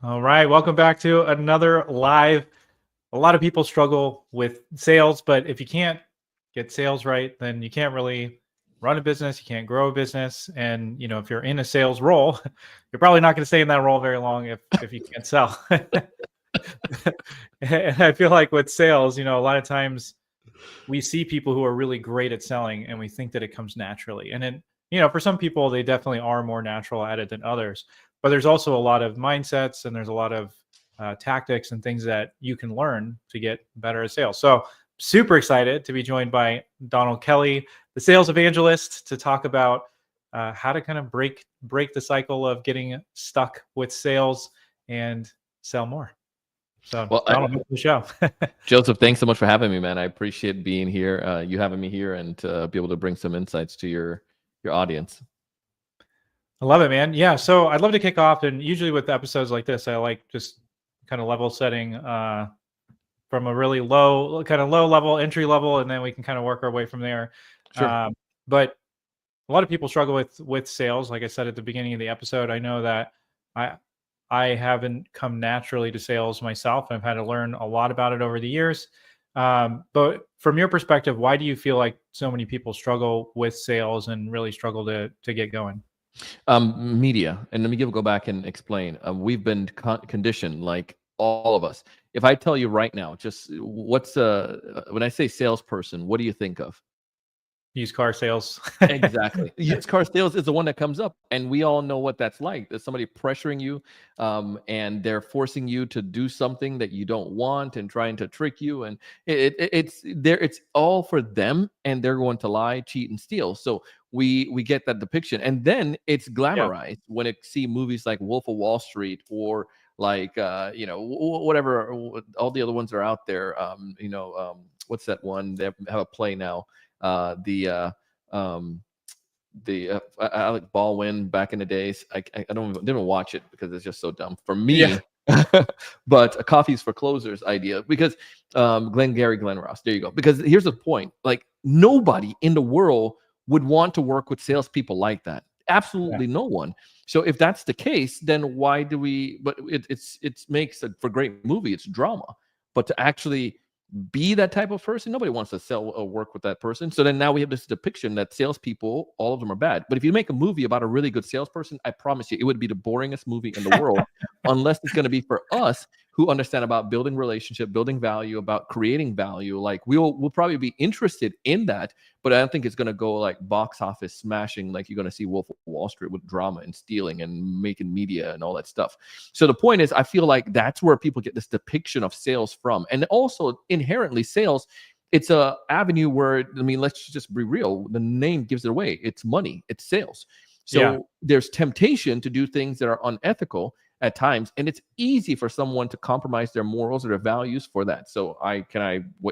All right, welcome back to another live. A lot of people struggle with sales, but if you can't get sales right, then you can't really run a business, you can't grow a business. And if you're in a sales role, you're probably not going to stay in that role very long if you can't sell. And I feel like with sales, a lot of times we see people who are really great at selling and we think that it comes naturally. And then, for some people, they definitely are more natural at it than others. But there's also a lot of mindsets and there's a lot of tactics and things that you can learn to get better at sales. So, super excited to be joined by Donald Kelly, the sales evangelist, to talk about how to kind of break the cycle of getting stuck with sales and sell more. So, Well, Donald, welcome to the show. Joseph, thanks so much for having me, man. I appreciate being here, you having me here, and to be able to bring some insights to your audience. I love it, man. Yeah. So I'd love to kick off. And usually with episodes like this, I like just kind of level setting from a really low level, entry level, and then we can kind of work our way from there. Sure. But a lot of people struggle with sales. Like I said at the beginning of the episode, I know that I haven't come naturally to sales myself. I've had to learn a lot about it over the years. But from your perspective, why do you feel like so many people struggle with sales and really struggle to get going? Media, and let me go back and explain. We've been conditioned, like all of us. If I tell you right now, just what's when I say salesperson, what do you think of? Used car sales. Exactly. Used car sales is the one that comes up, and we all know what that's like. There's somebody pressuring you, and they're forcing you to do something that you don't want and trying to trick you. And it's there. It's all for them, and they're going to lie, cheat, and steal. So we get that depiction, and then it's Yeah. glamorized when it see movies like Wolf of Wall Street or like whatever all the other ones are out there. What's that one? They have a play now. Alec Baldwin back in the days. I didn't watch it because it's just so dumb for me. Yeah. But a Coffee's for Closers idea, because Glenn Ross. There you go. Because here's the point: like, nobody in the world would want to work with salespeople like that. Absolutely no one. So if that's the case, then why do we? But it makes for great movie. It's drama, but to actually be that type of person, nobody wants to sell or work with that person. So then now we have this depiction that salespeople, all of them are bad. But if you make a movie about a really good salesperson, I promise you, it would be the boringest movie in the world, unless it's going to be for us who understand about building relationship, building value, about creating value. Like we'll probably be interested in that, but I don't think it's going to go like box office smashing like you're going to see Wolf of Wall Street with drama and stealing and making media and all that stuff. So the point is, I feel like that's where people get this depiction of sales from. And also inherently sales, it's a avenue where, I mean, let's just be real. The name gives it away. It's money, it's sales. So there's temptation to do things that are unethical at times, and it's easy for someone to compromise their morals or their values for that. So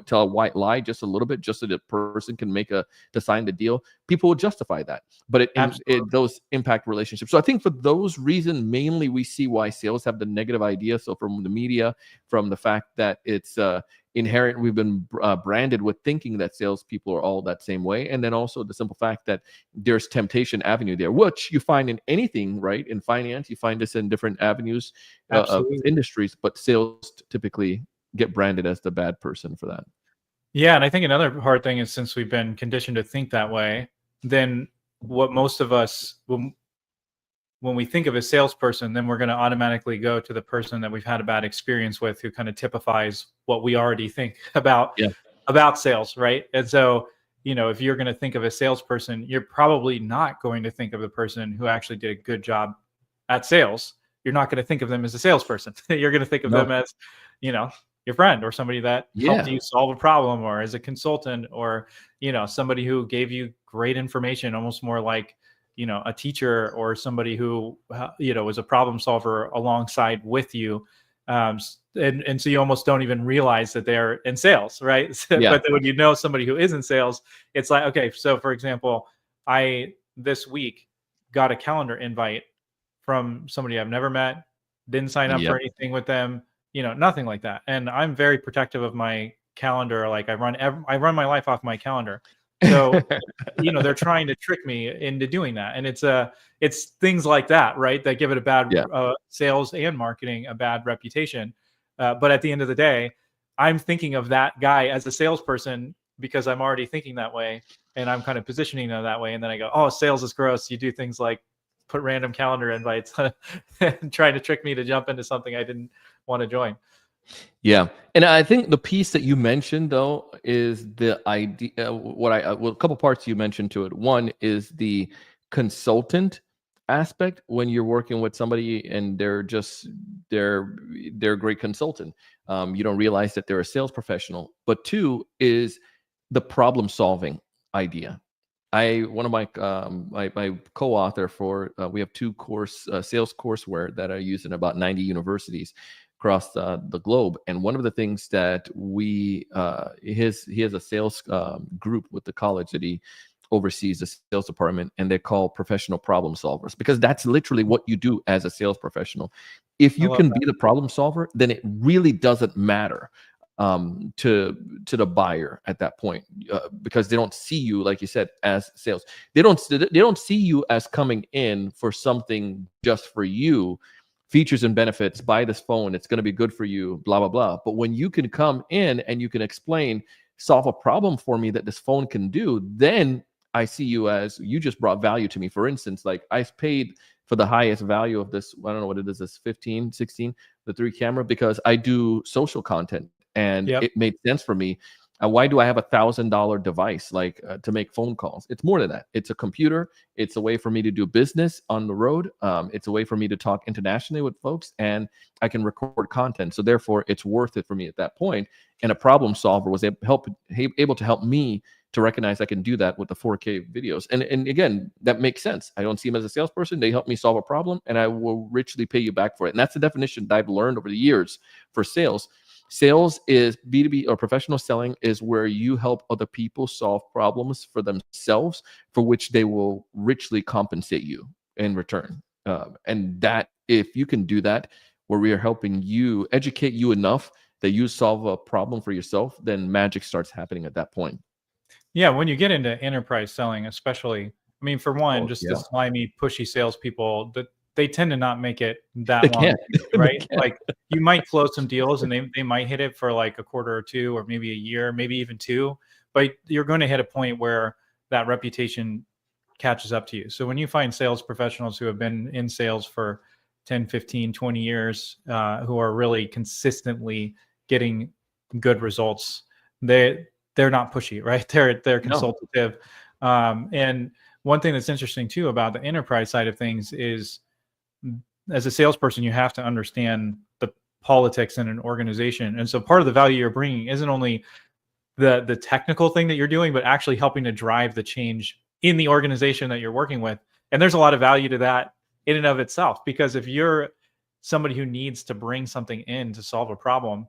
tell a white lie just a little bit, just so the person can to sign the deal. People will justify that, but those impact relationships. So I think for those reasons, mainly we see why sales have the negative idea. So from the media, from the fact that it's inherent, we've been branded with thinking that salespeople are all that same way, and then also the simple fact that there's temptation avenue there, which you find in anything, right? In finance, you find this in different avenues of industries, but sales typically get branded as the bad person for that. Yeah, and I think another hard thing is, since we've been conditioned to think that way, then what most of us, when we think of a salesperson, then we're going to automatically go to the person that we've had a bad experience with, who kind of typifies what we already think about sales, right? And so, if you're going to think of a salesperson, you're probably not going to think of the person who actually did a good job at sales. You're not going to think of them as a salesperson. You're going to think of them as, your friend, or somebody that helped you solve a problem, or as a consultant, or, somebody who gave you great information, almost more like, a teacher, or somebody who, was a problem solver alongside with you. And so you almost don't even realize that they're in sales, right? But then when you know somebody who is in sales, it's like, okay, so for example, I this week got a calendar invite from somebody I've never met, didn't sign up for anything with them, nothing like that. And I'm very protective of my calendar. Like I run my life off my calendar. So, they're trying to trick me into doing that. And it's things like that, right? That give it a bad Yeah. sales and marketing, a bad reputation. But at the end of the day, I'm thinking of that guy as a salesperson because I'm already thinking that way. And I'm kind of positioning them that way. And then I go, oh, sales is gross. You do things like put random calendar invites and trying to trick me to jump into something I didn't want to join. Yeah, and I think the piece that you mentioned though is the idea. A couple parts you mentioned to it. One is the consultant aspect when you're working with somebody and they're a great consultant. You don't realize that they're a sales professional. But two is the problem solving idea. One of my my co-author for we have two sales courseware that are used in about 90 universities across the globe. And one of the things that he has a sales group with the college that he oversees, the sales department, and they're called professional problem solvers, because that's literally what you do as a sales professional. If you can be the problem solver, then it really doesn't matter to the buyer at that point, because they don't see you, like you said, as sales. They don't see you as coming in for something just for you, features and benefits, buy this phone, it's going to be good for you, blah blah blah. But when you can come in and you can explain, solve a problem for me that this phone can do, then I see you as, you just brought value to me. For instance, like I paid for the highest value of this, I don't know what it is, this 15 16, the 3 camera, because I do social content. And it made sense for me. Why do I have $1,000 device to make phone calls? It's more than that. It's a computer. It's a way for me to do business on the road. It's a way for me to talk internationally with folks, and I can record content. So therefore, it's worth it for me at that point. And a problem solver was able to help me to recognize I can do that with the 4K videos. And again, that makes sense. I don't see them as a salesperson. They help me solve a problem, and I will richly pay you back for it. And that's the definition that I've learned over the years for sales. Sales is B2B, or professional selling is where you help other people solve problems for themselves, for which they will richly compensate you in return. And that, if you can do that, where we are helping you, educate you enough that you solve a problem for yourself, then magic starts happening at that point. Yeah, when you get into enterprise selling, especially, I mean, for one, the slimy, pushy salespeople, that they tend to not make it that long, right? Like you might close some deals and they might hit it for like a quarter or two, or maybe a year, maybe even 2, but you're going to hit a point where that reputation catches up to you. So when you find sales professionals who have been in sales for 10, 15, 20 years, who are really consistently getting good results, they're not pushy, right? They're consultative. And one thing that's interesting too about the enterprise side of things is, as a salesperson, you have to understand the politics in an organization. And so part of the value you're bringing isn't only the technical thing that you're doing, but actually helping to drive the change in the organization that you're working with. And there's a lot of value to that in and of itself, because if you're somebody who needs to bring something in to solve a problem,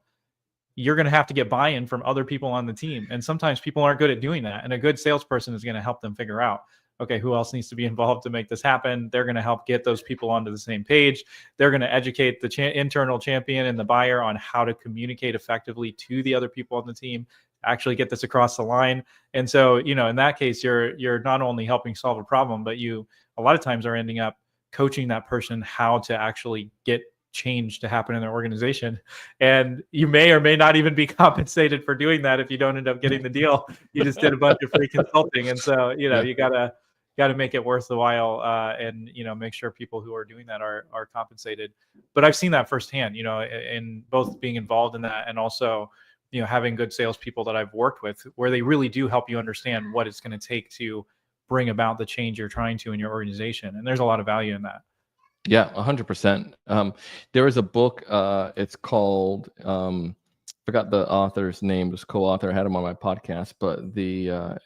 you're going to have to get buy-in from other people on the team. And sometimes people aren't good at doing that. And a good salesperson is going to help them figure out, okay, who else needs to be involved to make this happen? They're going to help get those people onto the same page. They're going to educate the internal champion and the buyer on how to communicate effectively to the other people on the team, actually get this across the line. And so, in that case, you're not only helping solve a problem, but you a lot of times are ending up coaching that person how to actually get change to happen in their organization. And you may or may not even be compensated for doing that if you don't end up getting the deal. You just did a bunch of free consulting. And so, you gotta make it worth the while, and make sure people who are doing that are compensated. But I've seen that firsthand, in both being involved in that and also having good salespeople that I've worked with, where they really do help you understand what it's going to take to bring about the change you're trying to in your organization. And there's a lot of value in that. Yeah, 100%. There is a book, it's called, forgot the author's name, this co-author, I had him on my podcast, but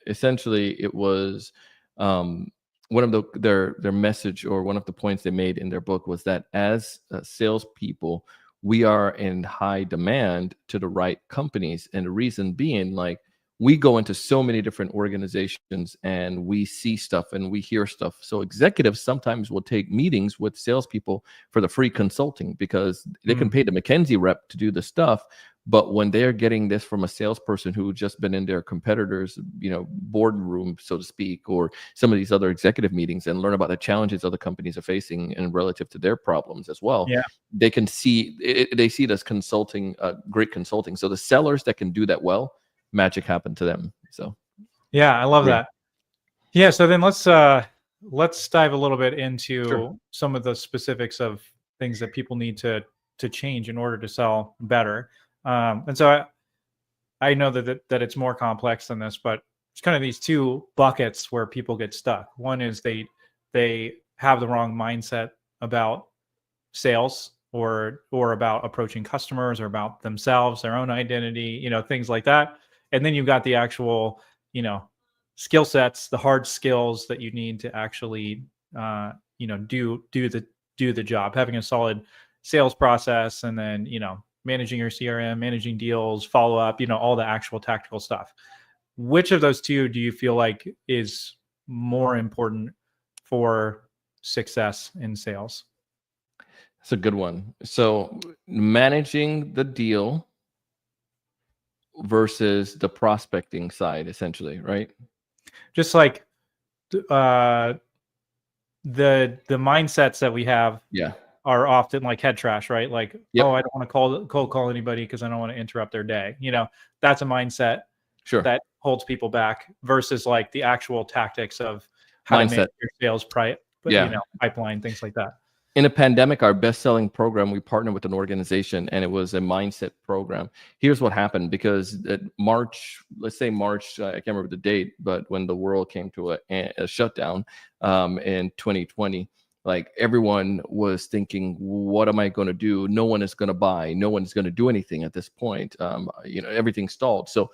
essentially it was, one of their message, or one of the points they made in their book, was that as salespeople, we are in high demand to the right companies. And the reason being, like, we go into so many different organizations and we see stuff and we hear stuff. So executives sometimes will take meetings with salespeople for the free consulting, because they can pay the McKinsey rep to do the stuff, But when they're getting this from a salesperson who just been in their competitors, boardroom, so to speak, or some of these other executive meetings, and learn about the challenges other companies are facing and relative to their problems as well, Yeah. they can see it, they see it as consulting, great consulting. So the sellers that can do that well, magic happened to them. So Yeah, I love yeah. that. Yeah, so then let's dive a little bit into Sure. some of the specifics of things that people need to change in order to sell better. And so I know that it's more complex than this, but it's kind of these two buckets where people get stuck. One is they have the wrong mindset about sales or about approaching customers or about themselves, their own identity, things like that. And then you've got the actual, skill sets, the hard skills that you need to actually, do the job, having a solid sales process, and then, managing your CRM, managing deals, follow up, all the actual tactical stuff. Which of those two do you feel like is more important for success in sales? It's a good one. So managing the deal versus the prospecting side, essentially, right? Just like uh, the mindsets that we have Yeah. are often like head trash, right? Like, Yep. oh, I don't want to cold call anybody because I don't want to interrupt their day. That's a mindset Sure. that holds people back versus like the actual tactics of how to Mindset. manage your sales Yeah. pipeline, things like that. In a pandemic, our best-selling program, we partnered with an organization, and it was a mindset program. Here's what happened, because March, let's say March, I can't remember the date, but when the world came to a shutdown in 2020, like everyone was thinking, what am I going to do? No one is going to buy. No one is going to do anything at this point. Everything stalled. So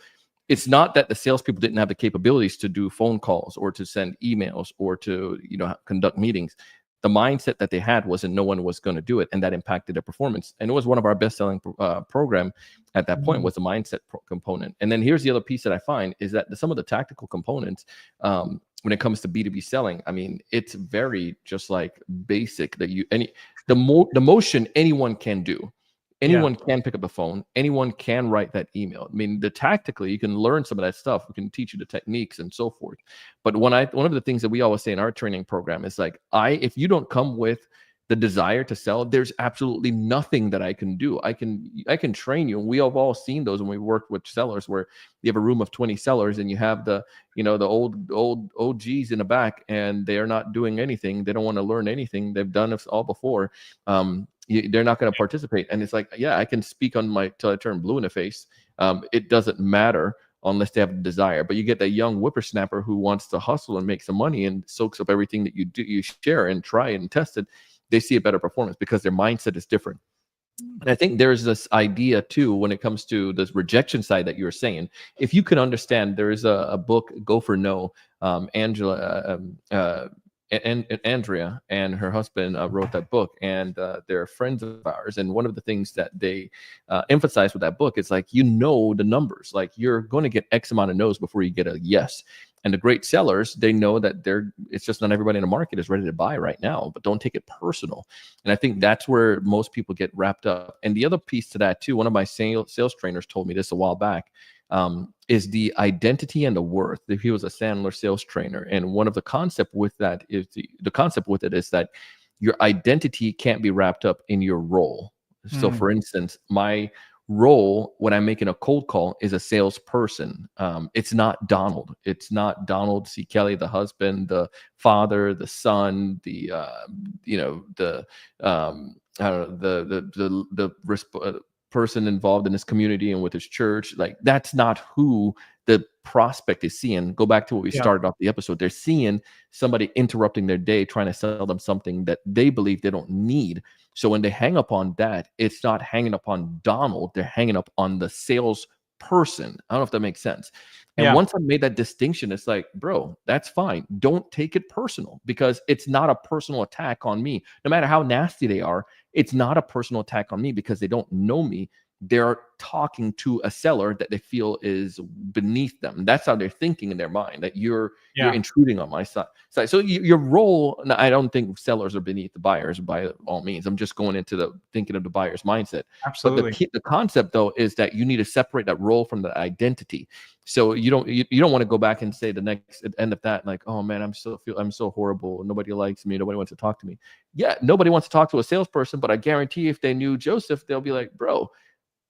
it's not that the salespeople didn't have the capabilities to do phone calls or to send emails or to, conduct meetings. The mindset that they had wasn't no one was going to do it, and that impacted their performance. And it was one of our best-selling program at that point, was the mindset component. And then here's the other piece that I find is that some of the tactical components, when it comes to B2B selling, I mean, it's very just like basic that the motion anyone can do. Anyone can pick up the phone. Anyone can write that email. I mean, tactically, you can learn some of that stuff. We can teach you the techniques and so forth. But one of the things that we always say in our training program is like, if you don't come with the desire to sell, there's absolutely nothing that I can do. I can train you. And we have all seen those when we worked with sellers, where you have a room of 20 sellers and you have the old OGs in the back, and they're not doing anything. They don't want to learn anything. They've done this all before. They're not going to participate. And it's like, yeah, I can speak on till I turn blue in the face. It doesn't matter unless they have the desire. But you get that young whippersnapper who wants to hustle and make some money and soaks up everything that you do, you share and try and test it. They see a better performance because their mindset is different. And I think there's this idea too, when it comes to this rejection side that you're saying. If you can understand, there is a book, Go for No. Andrea and her husband wrote that book, and they're friends of ours. And one of the things that they emphasize with that book is like, the numbers, like you're going to get X amount of no's before you get a yes. And the great sellers, they know that it's just not everybody in the market is ready to buy right now, but don't take it personal. And I think that's where most people get wrapped up. And the other piece to that too, one of my sales trainers told me this a while back, is the identity and the worth. He was a Sandler sales trainer. And one of the concept with that is the concept with it is that your identity can't be wrapped up in your role. So for instance, my role when I'm making a cold call is a salesperson. It's not Donald. It's not Donald C. Kelly, the husband, the father, the son, the person involved in his community and with his church. Like, that's not who the prospect is seeing. Go back to what we started off the episode. They're seeing somebody interrupting their day, trying to sell them something that they believe they don't need. So when they hang up on that, it's not hanging up on Donald. They're hanging up on the sales person. I don't know if that makes sense. And once I made that distinction, it's like, bro, that's fine. Don't take it personal, because it's not a personal attack on me. No matter how nasty they are, it's not a personal attack on me because they don't know me. they're talking to a seller that they feel is beneath them. That's how they're thinking in their mind, that you're intruding on my side. So your role, I don't think sellers are beneath the buyers by all means. I'm just going into the thinking of the buyer's mindset. Absolutely. But the concept though is that you need to separate that role from the identity. So you don't want to go back and say the next end of that, like, oh man, I'm so horrible. Nobody likes me. Nobody wants to talk to me. Yeah, nobody wants to talk to a salesperson, but I guarantee if they knew Joseph, they'll be like, bro,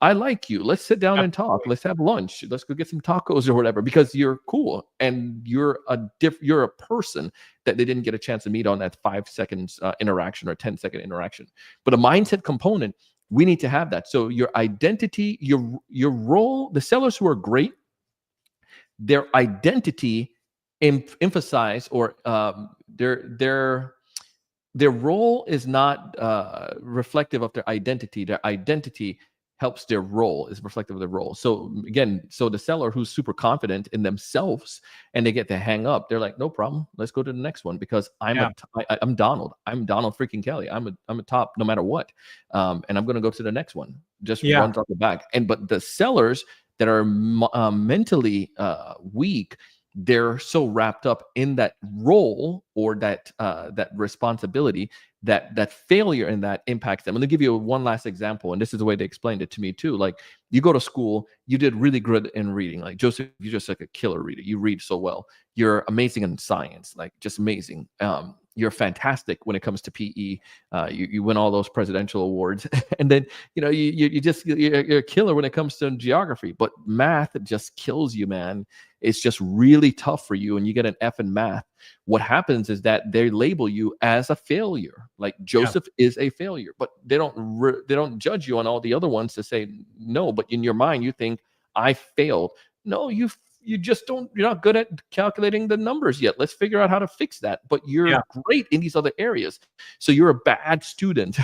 I like you. Let's sit down and talk. Let's have lunch. Let's go get some tacos or whatever, because you're cool and you're a person that they didn't get a chance to meet on that 5 seconds interaction or 10-second interaction. But a mindset component, we need to have that. So your identity, your role, the sellers who are great, their identity emphasize, or their role is not reflective of their identity. Their identity helps their role, is reflective of their role. So again, the seller who's super confident in themselves and they get to hang up, they're like, no problem, let's go to the next one, because I'm Donald. I'm Donald freaking Kelly. I'm a top no matter what. And I'm going to go to the next one. Just runs off the back. But the sellers that are mentally weak, they're so wrapped up in that role or that responsibility that failure in that impacts them. I'm going to give you one last example, and this is the way they explained it to me too. Like, you go to school, you did really good in reading. Like, Joseph, you're just like a killer reader. You read so well. You're amazing in science, like just amazing. You're fantastic when it comes to PE. You win all those presidential awards, and then you're a killer when it comes to geography. But math just kills you, man. It's just really tough for you, and you get an F in math. What happens is that they label you as a failure. Like, Joseph is a failure, but they don't judge you on all the other ones to say no. But in your mind, you think, I failed. No, you just you're not good at calculating the numbers yet. Let's figure out how to fix that. But you're great in these other areas. So you're a bad student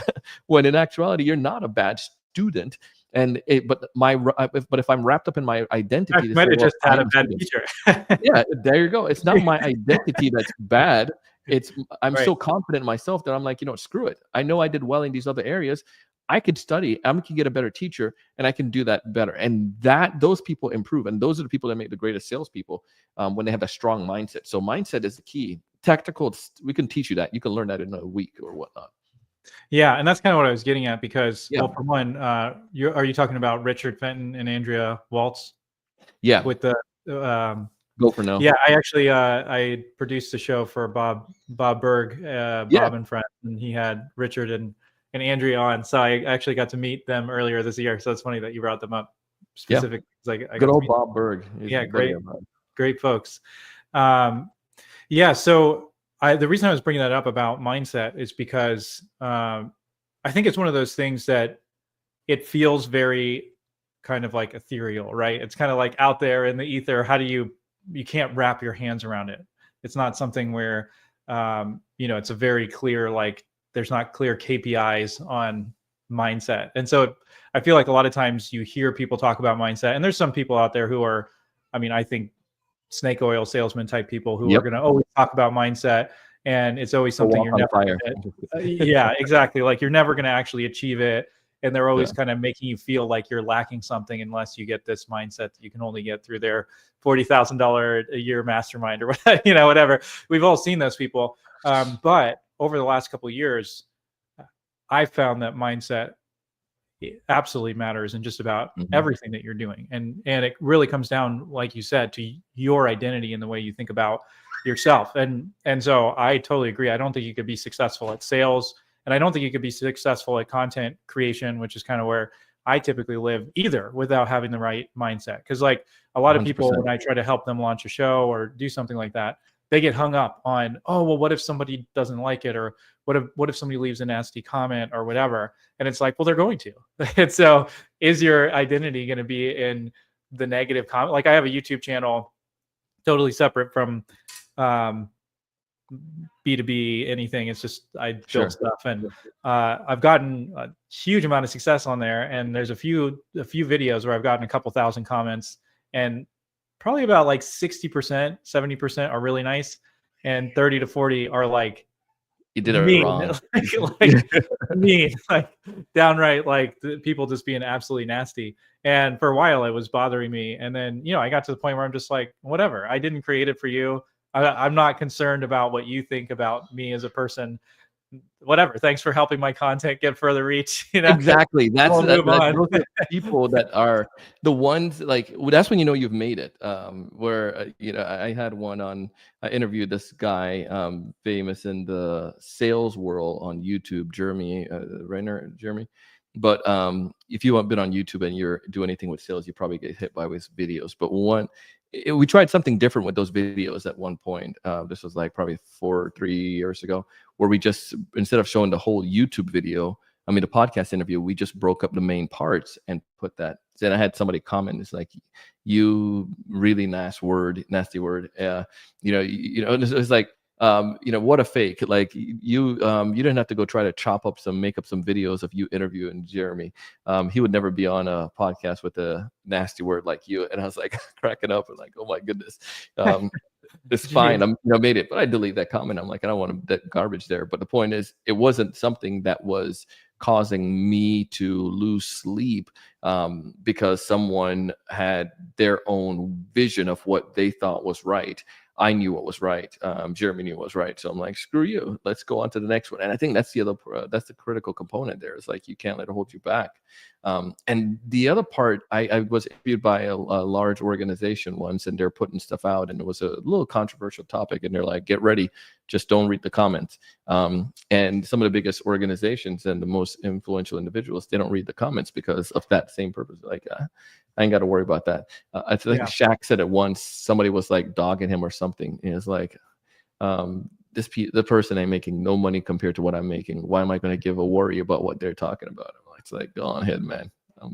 when in actuality, you're not a bad student. But if I'm wrapped up in my identity, I might have just had a bad teacher. Yeah, there you go. It's not my identity that's bad. I'm so confident in myself that I'm like, screw it. I know I did well in these other areas. I could study, I can get a better teacher, and I can do that better. And those people improve. And those are the people that make the greatest salespeople when they have a strong mindset. So mindset is the key. Tactical, we can teach you that. You can learn that in a week or whatnot. Yeah, and that's kind of what I was getting at, because, well, for one, are you talking about Richard Fenton and Andrea Waltz? Yeah. With the Go for now. Yeah, I actually I produced a show for Bob Berg, Bob and Friends, and he had Richard and Andrea on. So I actually got to meet them earlier this year. So it's funny that you brought them up specifically. I good old Bob Berg. Great folks. So the reason I was bringing that up about mindset is because I think it's one of those things that it feels very kind of like ethereal, right? It's kind of like out there in the ether. How do you can't wrap your hands around it. It's not something where, it's a very clear, like, there's not clear KPIs on mindset. And so I feel like a lot of times you hear people talk about mindset, and there's some people out there who are, I think snake oil salesman type people who are going to always talk about mindset. And it's always something you're never, yeah, exactly. Like, you're never going to actually achieve it. And they're always kind of making you feel like you're lacking something unless you get this mindset that you can only get through their $40,000 a year mastermind or whatever. We've all seen those people. But over the last couple of years, I've found that mindset absolutely matters in just about everything that you're doing. And it really comes down, like you said, to your identity and the way you think about yourself. And so I totally agree. I don't think you could be successful at sales, and I don't think you could be successful at content creation, which is kind of where I typically live, either, without having the right mindset. Because, like, a lot of people, 100%. When I try to help them launch a show or do something like that, they get hung up on, oh, well, what if somebody doesn't like it? Or what if somebody leaves a nasty comment or whatever? And it's like, well, they're going to. And so is your identity going to be in the negative comment? Like, I have a YouTube channel totally separate from B2B anything. It's just I build stuff, and I've gotten a huge amount of success on there. And there's a few videos where I've gotten a couple thousand comments, and probably about like 60%, 70% are really nice, and 30 to 40 are like You did it mean, wrong. like mean, like downright, like people just being absolutely nasty. And for a while, it was bothering me. And then, I got to the point where I'm just like, whatever. I didn't create it for you. I'm not concerned about what you think about me as a person. Whatever. Thanks for helping my content get further reach. Exactly. We'll move on. Those are people that are the ones like that's when you know you've made it. Where I had one on. I interviewed this guy, famous in the sales world on YouTube, Jeremy Renner, Jeremy. But if you have been on YouTube and you're do anything with sales, you probably get hit by his videos. But we tried something different with those videos at one point. This was like probably 3 years ago, where we just, instead of showing the whole YouTube video, the podcast interview, we just broke up the main parts and put that. Then I had somebody comment, it's like, you really nasty word. It's like, what a fake. Like you didn't have to go try to make up some videos of you interviewing Jeremy. He would never be on a podcast with a nasty word like you. And I was like cracking up and like, oh my goodness. It's fine. I'm made it, but I delete that comment. I'm like, I don't want that garbage there. But the point is, it wasn't something that was causing me to lose sleep because someone had their own vision of what they thought was right. I knew what was right. Jeremy knew what was right. So I'm like, screw you. Let's go on to the next one. And I think that's that's the critical component there. It's like, you can't let it hold you back. And the other part, I was interviewed by a large organization once, and they're putting stuff out, and it was a little controversial topic. And they're like, get ready, just don't read the comments. And some of the biggest organizations and the most influential individuals, they don't read the comments because of that same purpose. Like, I ain't got to worry about that. I think Shaq said it once. Somebody was like dogging him or something. And it's like, the person ain't making no money compared to what I'm making. Why am I going to give a worry about what they're talking about? It's like, go on ahead, man.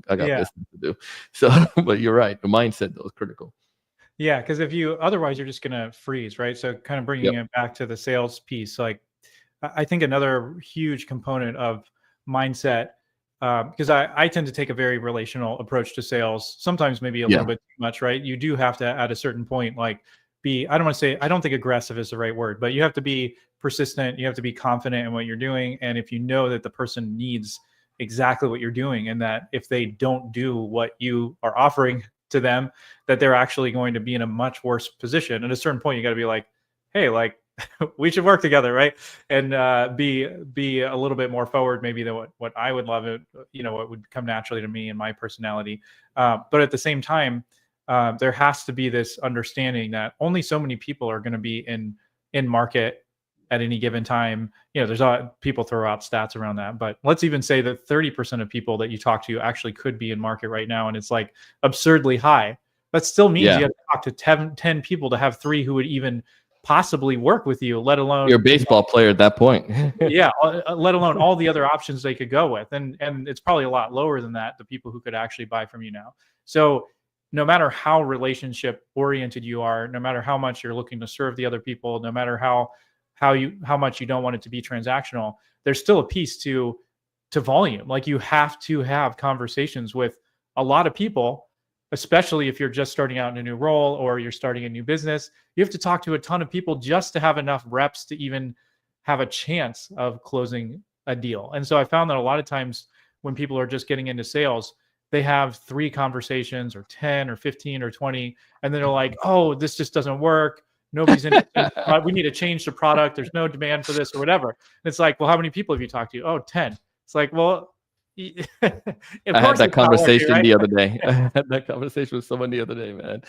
I got business to do. So, but you're right. The mindset though is critical. Yeah, because otherwise you're just gonna freeze, right? So kind of bringing it back to the sales piece, like I think another huge component of mindset, because I tend to take a very relational approach to sales, sometimes maybe a little bit too much, right? You do have to, at a certain point, like I don't think aggressive is the right word, but you have to be persistent. You have to be confident in what you're doing. And if you know that the person needs exactly what you're doing, and that if they don't do what you are offering to them, that they're actually going to be in a much worse position. At a certain point, you got to be like, hey, like we should work together, right? And be a little bit more forward maybe than what I would love it, what would come naturally to me and my personality. But at the same time, there has to be this understanding that only so many people are going to be in market at any given time. There's people throw out stats around that, but let's even say that 30% of people that you talk to actually could be in market right now, and it's like absurdly high. That still means you have to talk to 10 people to have 3 who would even possibly work with you, let alone you're a baseball player at that point. Let alone all the other options they could go with, and it's probably a lot lower than that, the people who could actually buy from you now. So no matter how relationship oriented you are, no matter how much you're looking to serve the other people, no matter how much you don't want it to be transactional, there's still a piece to volume. Like, you have to have conversations with a lot of people, especially if you're just starting out in a new role or you're starting a new business. You have to talk to a ton of people just to have enough reps to even have a chance of closing a deal. And so I found that a lot of times when people are just getting into sales, they have 3 conversations or 10 or 15 or 20, and then they're like, oh, this just doesn't work. Nobody's interested. We need to change the product. There's no demand for this or whatever. And it's like, well, how many people have you talked to? Oh, 10. It's like, well, I had that conversation working, right? The other day. I had that conversation with someone the other day, man.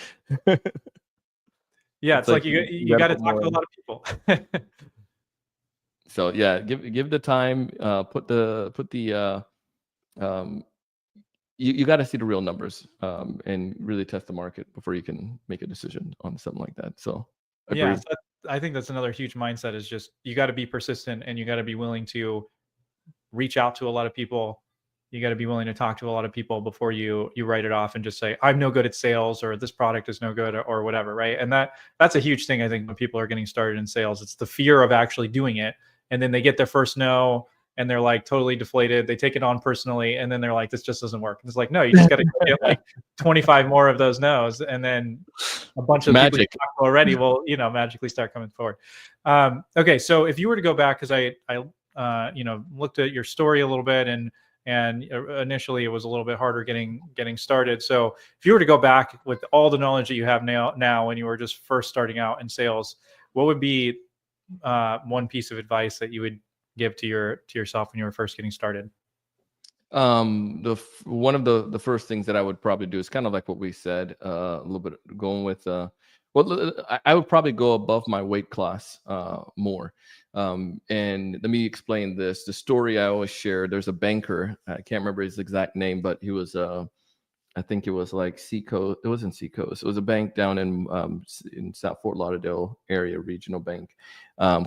Yeah, it's like you got to talk to a lot of people. So yeah, give the time. You got to see the real numbers and really test the market before you can make a decision on something like that. So yeah, I think that's another huge mindset, is just you got to be persistent, and you got to be willing to reach out to a lot of people. You got to be willing to talk to a lot of people before you write it off and just say, I'm no good at sales, or this product is no good, or whatever, right? And that's a huge thing, I think, when people are getting started in sales. It's the fear of actually doing it, and then they get their first no, and they're like totally deflated. They take it on personally, and then they're like, this just doesn't work. And it's like, no, you just got to get like 25 more of those no's, and then a bunch of people you talked to already will, you know, magically start coming forward. Okay, so if you were to go back, because I you know, looked at your story a little bit, and initially it was a little bit harder getting started. So if you were to go back with all the knowledge that you have now when you were just first starting out in sales, what would be one piece of advice that you would give to yourself when you were first getting started? One of the first things that I would probably do is kind of like what we said, a little bit going with well, I would probably go above my weight class more. And let me explain this. The story I always share, there's a banker, I can't remember his exact name, but he was I think it was like Seacoast. It wasn't Seacoast. It was a bank down in South Fort Lauderdale area, regional bank.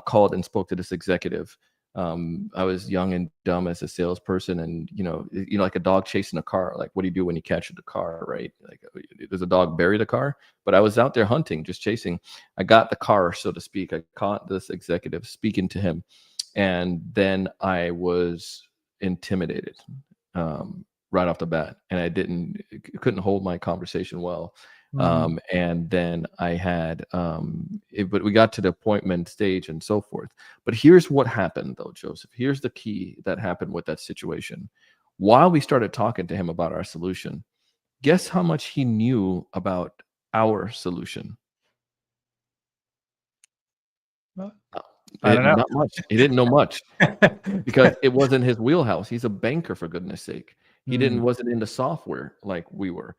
Called and spoke to this executive. I was young and dumb as a salesperson, and you know, like a dog chasing a car. Like, what do you do when you catch the car, right? Like, does a dog bury the car? But I was out there hunting, just chasing. I got the car, so to speak. I caught this executive speaking to him, and then I was intimidated right off the bat, and I couldn't hold my conversation well. And then I had but we got to the appointment stage and so forth. But here's what happened though, Joseph. Here's the key that happened with that situation. While we started talking to him about our solution, guess how much he knew about our solution? I don't know. Not much. He didn't know much because it wasn't his wheelhouse. He's a banker, for goodness sake. He wasn't into software like we were.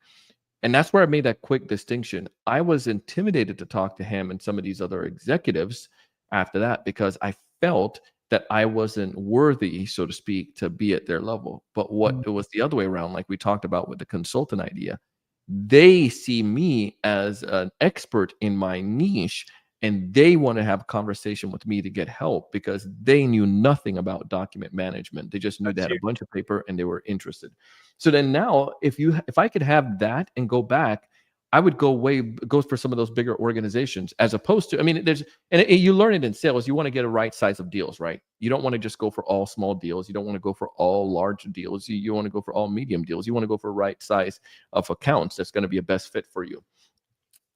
And that's where I made that quick distinction. I was intimidated to talk to him and some of these other executives after that because I felt that I wasn't worthy, so to speak, to be at their level. But it was the other way around, like we talked about with the consultant idea. They see me as an expert in my niche, and they want to have a conversation with me to get help because they knew nothing about document management. They just knew they had a bunch of paper and they were interested. So then now, if I could have that and go back, I would go for some of those bigger organizations as opposed to, I mean, you learn it in sales. You want to get a right size of deals, right? You don't want to just go for all small deals. You don't want to go for all large deals. You want to go for all medium deals. You want to go for right size of accounts that's going to be a best fit for you.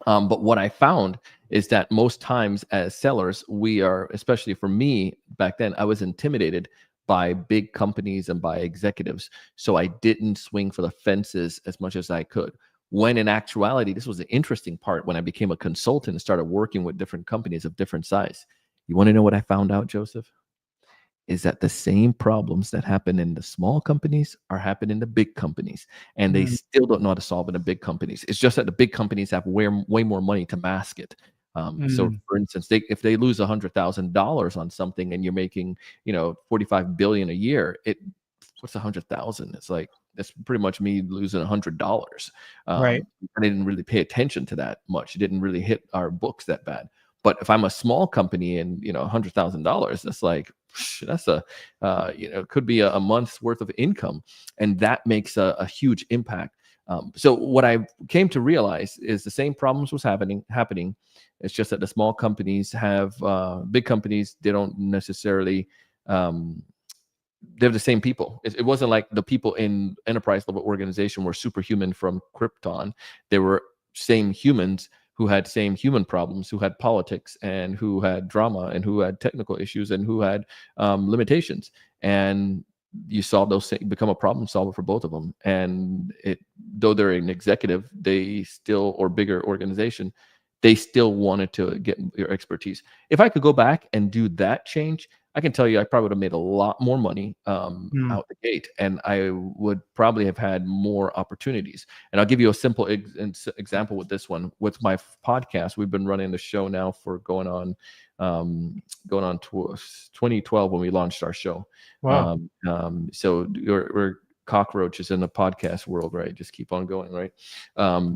But what I found is that most times as sellers, we are, especially for me back then, I was intimidated by big companies and by executives. So I didn't swing for the fences as much as I could. When in actuality, this was the interesting part when I became a consultant and started working with different companies of different size. You want to know what I found out, Joseph? Is that the same problems that happen in the small companies are happening in the big companies, and they still don't know how to solve it in the big companies. It's just that the big companies have way more money to mask it. So, for instance, if they lose $100,000 on something, and you're making, $45 billion a year, what's 100,000? It's like that's pretty much me losing $100. Right. I didn't really pay attention to that much. It didn't really hit our books that bad. But if I'm a small company and $100,000, that's like could be a month's worth of income, and that makes a huge impact. So what I came to realize is the same problems was happening. It's just that the small companies have big companies. They don't necessarily they're the same people. It wasn't like the people in enterprise level organization were superhuman from Krypton. They were same humans who had same human problems, who had politics and who had drama and who had technical issues and who had limitations. And you solve those things, become a problem solver for both of them. And though they're an executive, or bigger organization, they still wanted to get your expertise. If I could go back and do that change, I can tell you I probably would have made a lot more money out the gate, and I would probably have had more opportunities. And I'll give you a simple example with this one. With my podcast, we've been running the show now for going on 2012 when we launched our show. Wow. So we're cockroaches in the podcast world, right? Just keep on going, right?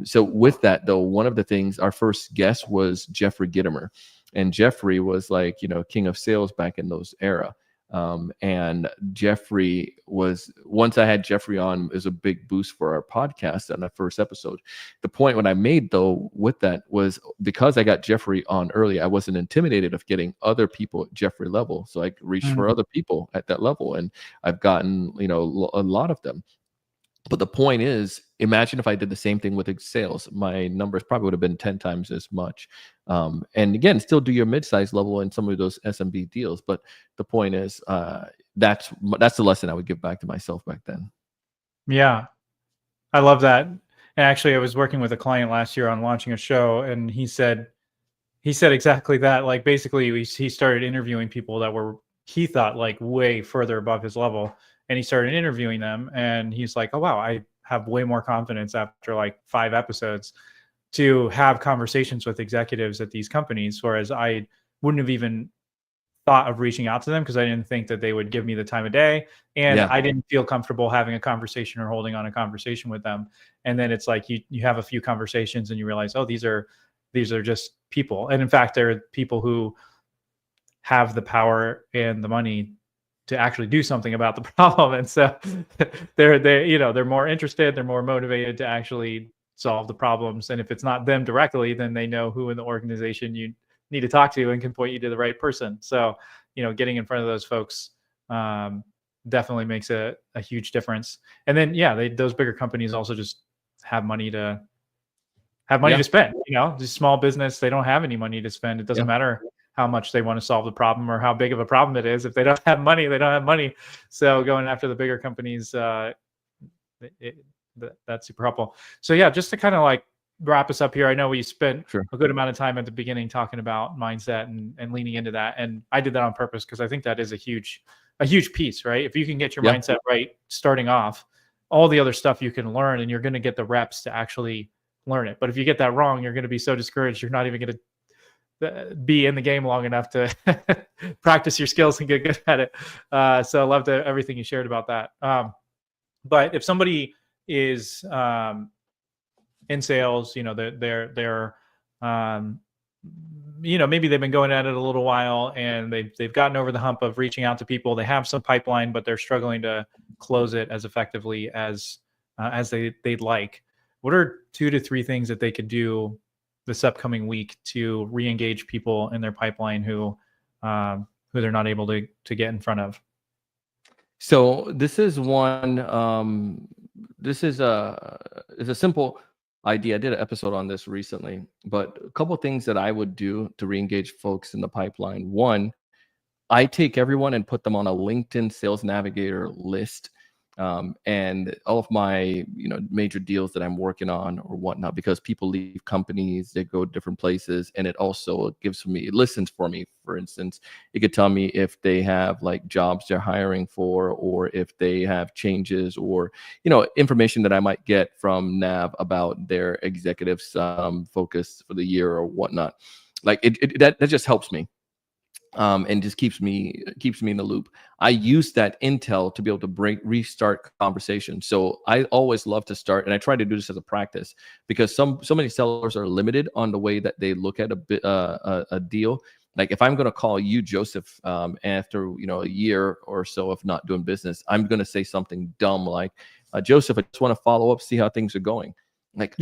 So with that, though, one of the things, our first guest was Jeffrey Gitomer. And Jeffrey was like, king of sales back in those era. And Jeffrey was, once I had Jeffrey on, is a big boost for our podcast on the first episode. The point what I made though with that was because I got Jeffrey on early, I wasn't intimidated of getting other people at Jeffrey level. So I could reach for other people at that level. And I've gotten, a lot of them. But the point is, imagine if I did the same thing with sales, my numbers probably would have been 10 times as much. And again, still do your mid-size level in some of those SMB deals. But the point is, that's the lesson I would give back to myself back then. Yeah, I love that. And actually, I was working with a client last year on launching a show, and he said exactly that. Like basically, he started interviewing people that were, he thought, like way further above his level. And he started interviewing them, and he's like, oh, wow, I have way more confidence after like 5 episodes to have conversations with executives at these companies, whereas I wouldn't have even thought of reaching out to them because I didn't think that they would give me the time of day. And I didn't feel comfortable having a conversation or holding on a conversation with them. And then it's like you have a few conversations and you realize, oh, these are just people. And in fact, they're people who have the power and the money to actually do something about the problem. And so they're more interested, they're more motivated to actually solve the problems. And if it's not them directly, then they know who in the organization you need to talk to and can point you to the right person. So, getting in front of those folks definitely makes a huge difference. And then, those bigger companies also just have money to spend, just small business, they don't have any money to spend. It doesn't matter how much they want to solve the problem or how big of a problem it is. If they don't have money, they don't have money. So going after the bigger companies, that's super helpful. So just to kind of like wrap us up here, I know we spent a good amount of time at the beginning talking about mindset and leaning into that. And I did that on purpose because I think that is a huge piece, right? If you can get your mindset right starting off, all the other stuff you can learn, and you're going to get the reps to actually learn it. But if you get that wrong, you're going to be so discouraged, you're not even going to be in the game long enough to practice your skills and get good at it. So I loved everything you shared about that. But if somebody is in sales, they're maybe they've been going at it a little while and they've gotten over the hump of reaching out to people. They have some pipeline, but they're struggling to close it as effectively as they'd like. What are 2 to 3 things that they could do this upcoming week to re-engage people in their pipeline who they're not able to get in front of? So this is one. This is a simple idea. I did an episode on this recently, but a couple of things that I would do to re-engage folks in the pipeline. One, I take everyone and put them on a LinkedIn Sales Navigator list. And all of my, major deals that I'm working on or whatnot, because people leave companies, they go different places, and it also it listens for me. For instance, it could tell me if they have like jobs they're hiring for, or if they have changes, or information that I might get from Nav about their executives focus for the year or whatnot. Like that just helps me. And just keeps me in the loop. I use that intel to be able to restart conversation. So I always love to start, and I try to do this as a practice, because so many sellers are limited on the way that they look at a deal. Like if I'm going to call you, Joseph, after a year or so of not doing business, I'm going to say something dumb like, Joseph, I just want to follow up, see how things are going. Like,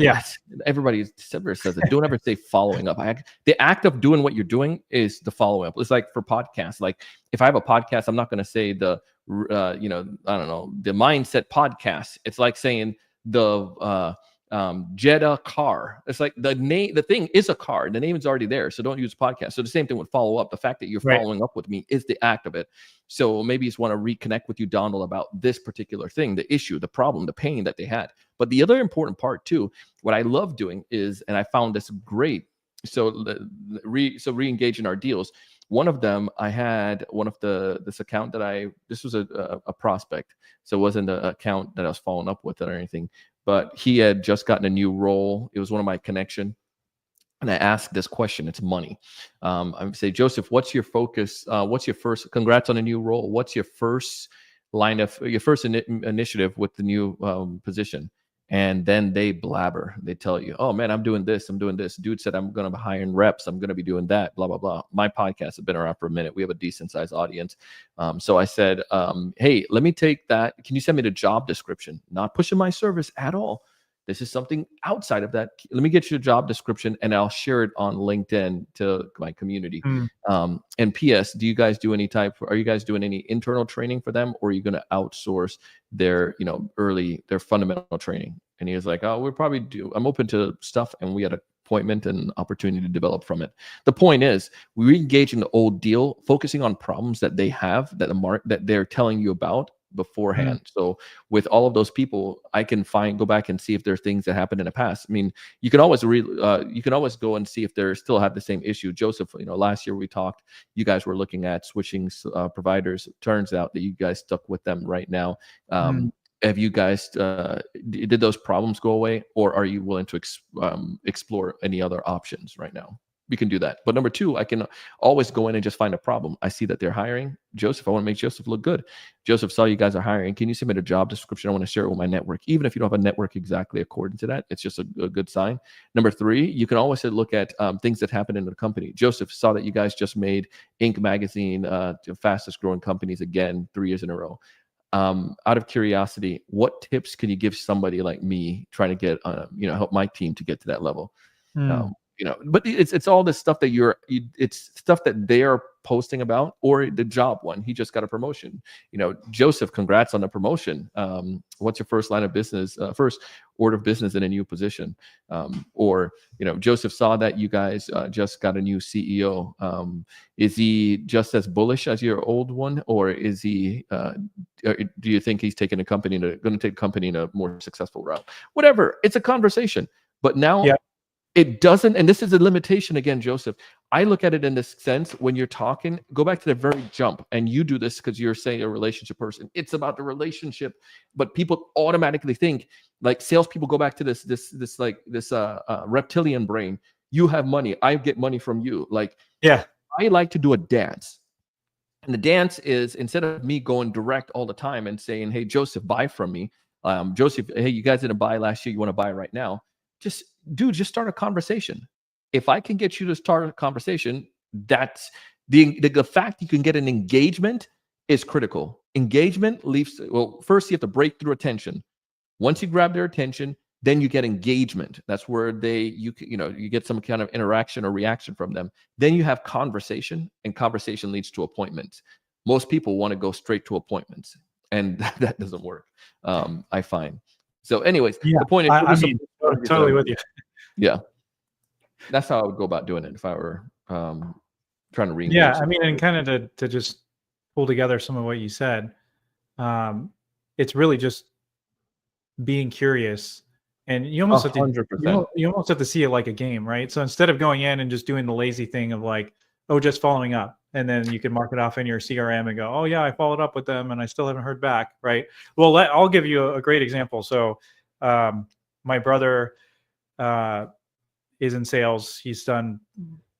everybody says it. Don't ever say following up. The act of doing what you're doing is the follow up. It's like for podcasts. Like if I have a podcast, I'm not going to say the mindset podcast. It's like saying the Jetta car. It's like the name, the thing is a car. The name is already there. So don't use podcast. So the same thing with follow up. The fact that you're following up with me is the act of it. So maybe you just want to reconnect with you, Donald, about this particular thing, the issue, the problem, the pain that they had. But the other important part too, what I love doing is, and I found this great. So re-engage in our deals. One of them, I had one of this account that this was a prospect. So it wasn't an account that I was following up with or anything, but he had just gotten a new role. It was one of my connection. And I asked this question, it's money. I say, Joseph, what's your focus? What's your first, congrats on a new role. What's your first initiative with the new position? And then they blabber. They tell you, oh man, I'm doing this. I'm doing this. Dude said I'm going to be hiring reps. I'm going to be doing that, blah, blah, blah. My podcast has been around for a minute. We have a decent sized audience. So I said, hey, let me take that. Can you send me the job description? Not pushing my service at all. This is something outside of that. Let me get you a job description and I'll share it on LinkedIn to my community. And PS, do you guys do are you guys doing any internal training for them, or are you going to outsource their, their fundamental training? And he was like, oh, we'll probably do. I'm open to stuff. And we had an appointment and opportunity to develop from it. The point is, we're engaging the old deal, focusing on problems that they have, that they're telling you about beforehand. So with all of those people, I can go back and see if there are things that happened in the past. I mean, you can always go and see if they still have the same issue. Joseph, last year we talked, you guys were looking at switching providers. Turns out that you guys stuck with them right now. Have you guys, did those problems go away, or are you willing to explore any other options right now? We can do that. But number two, I can always go in and just find a problem. I see that they're hiring. Joseph, I want to make Joseph look good. Joseph, saw you guys are hiring. Can you submit a job description? I want to share it with my network. Even if you don't have a network exactly according to that, it's just a good sign. Number three, you can always look at things that happen in the company. Joseph, saw that you guys just made Inc. magazine, the fastest growing companies again, 3 years in a row. Out of curiosity, what tips can you give somebody like me trying to get, help my team to get to that level? But it's all this stuff that it's stuff that they're posting about, or the job one. He just got a promotion. Joseph, congrats on the promotion. What's your first line of business, first order of business in a new position? Or Joseph, saw that you guys just got a new CEO. Is he just as bullish as your old one, or is he? Do you think he's going to take the company in a more successful route? Whatever. It's a conversation. But now. Yeah. It doesn't, and this is a limitation again, Joseph. I look at it in this sense, when you're talking, go back to the very jump, and you do this because you're saying a relationship person. It's about the relationship, but people automatically think, like, salespeople go back to this reptilian brain. You have money, I get money from you. Like, yeah, I like to do a dance. And the dance is, instead of me going direct all the time and saying, hey, Joseph, buy from me. Joseph, hey, you guys didn't buy last year, you want to buy right now? Just start a conversation. If I can get you to start a conversation, that's the fact you can get an engagement is critical. Engagement leaves, first you have to break through attention. Once you grab their attention, then you get engagement. That's where you get some kind of interaction or reaction from them. Then you have conversation, and conversation leads to appointments. Most people want to go straight to appointments, and that doesn't work, I find. So anyways, the point is, I'm totally with you. Yeah, that's how I would go about doing it if I were trying to re-engage. Yeah, I mean, and kind of to just pull together some of what you said, it's really just being curious, and you almost have to, you almost have to see it like a game, right? So instead of going in and just doing the lazy thing of like, oh, just following up, and then you can mark it off in your CRM and go, oh yeah, I followed up with them and I still haven't heard back, right? Well, I'll give you a great example. So my brother is in sales. He's done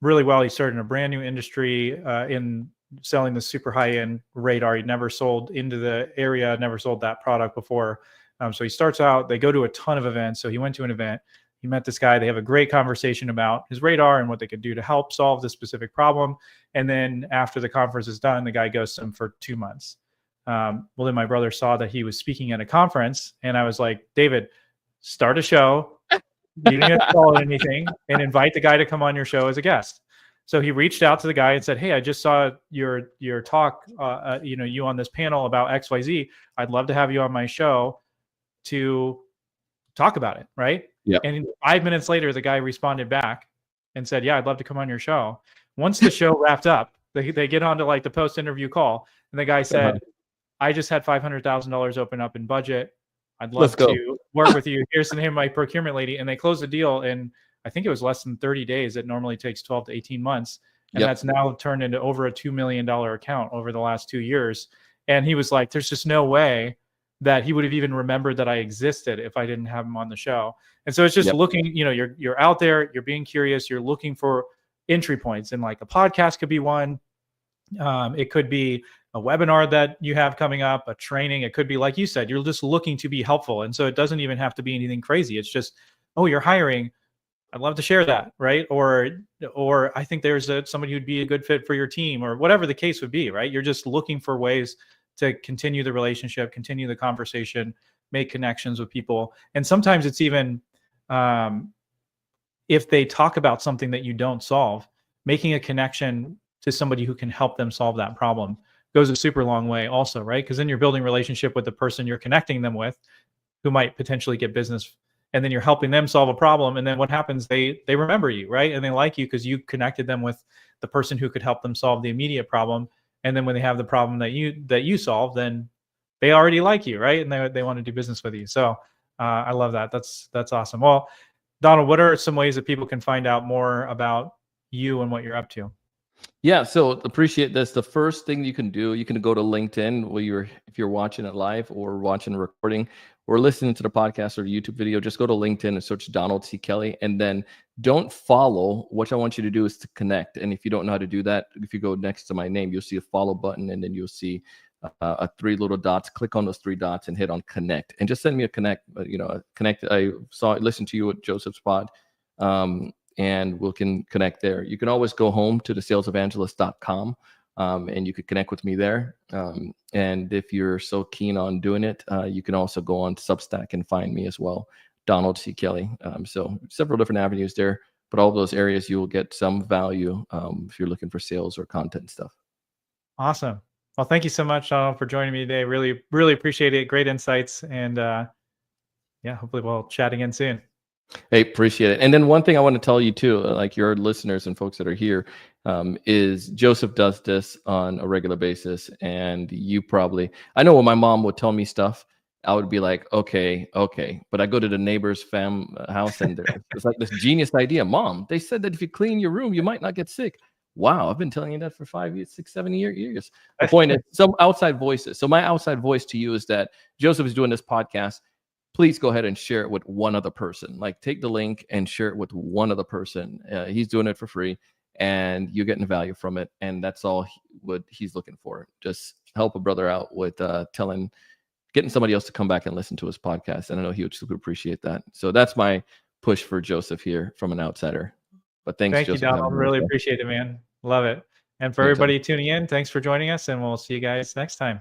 really well. He started in a brand new industry in selling the super high-end radar. He'd never sold into the area, never sold that product before. So he starts out, they go to a ton of events. So he went to an event, he met this guy, they have a great conversation about his radar and what they could do to help solve this specific problem. And then after the conference is done, the guy ghosts him for 2 months. Well, then my brother saw that he was speaking at a conference, and I was like, David, start a show. You didn't have to call it anything, and invite the guy to come on your show as a guest. So he reached out to the guy and said, hey, I just saw your talk, you on this panel about XYZ. I'd love to have you on my show to talk about it, right? Yeah. And 5 minutes later, the guy responded back and said, yeah, I'd love to come on your show. Once the show wrapped up, they get on to like the post-interview call, and the guy said, I just had $500,000 open up in budget. I'd love to work with you. Here's the name of my procurement lady. And they closed the deal in, I think it was less than 30 days. It normally takes 12 to 18 months. And that's now turned into over a $2 million account over the last 2 years. And he was like, there's just no way that he would have even remembered that I existed if I didn't have him on the show. And so it's just looking, you're out there, you're being curious, you're looking for entry points. And like a podcast could be one. It could be a webinar that you have coming up, a training. It could be, like you said, you're just looking to be helpful. And so it doesn't even have to be anything crazy. It's just, oh, you're hiring. I'd love to share that, right? Or I think there's somebody who'd be a good fit for your team, or whatever the case would be, right? You're just looking for ways to continue the relationship, continue the conversation, make connections with people. And sometimes it's even, if they talk about something that you don't solve, making a connection to somebody who can help them solve that problem goes a super long way also, right? Because then you're building relationship with the person you're connecting them with, who might potentially get business, and then you're helping them solve a problem. And then what happens? They remember you, right? And they like you because you connected them with the person who could help them solve the immediate problem. And then when they have the problem that you solve, then they already like you, right? And they want to do business with you. So I love that. That's awesome. Well, Donald, what are some ways that people can find out more about you and what you're up to? Yeah, so appreciate this. The first thing you can do, you can go to LinkedIn if you're watching it live or watching a recording or listening to the podcast or YouTube video, just go to LinkedIn and search Donald C. Kelly, and then don't follow. What I want you to do is to connect. And if you don't know how to do that, if you go next to my name, you'll see a follow button, and then you'll see a 3 little dots. Click on those 3 dots and hit on connect, and just send me a connect. Connect. Listen to you at Joseph's pod. And we can connect there. You can always go home to thesalesevangelist.com, and you could connect with me there. And if you're so keen on doing it, you can also go on Substack and find me as well, Donald C. Kelly. So several different avenues there, but all of those areas you will get some value if you're looking for sales or content stuff. Awesome. Well, thank you so much, Donald, for joining me today. Really, really appreciate it. Great insights. And yeah, hopefully we'll chat again soon. Hey, appreciate it. And then one thing I want to tell you too, like your listeners and folks that are here, is Joseph does this on a regular basis. And I know when my mom would tell me stuff, I would be like, okay. But I go to the neighbor's house and it's like this genius idea. Mom, they said that if you clean your room, you might not get sick. Wow, I've been telling you that for 5 years, 6, 7 years. The point is some outside voices. So my outside voice to you is that Joseph is doing this podcast. Please go ahead and share it with one other person. Like, take the link and share it with one other person. He's doing it for free, and you're getting value from it. And that's all what he's looking for. Just help a brother out with getting somebody else to come back and listen to his podcast. And I know he would super appreciate that. So that's my push for Joseph here from an outsider. But thank Joseph, you, Donald. Really appreciate it, man. Love it. And for everybody tuning in, thanks for joining us, and we'll see you guys next time.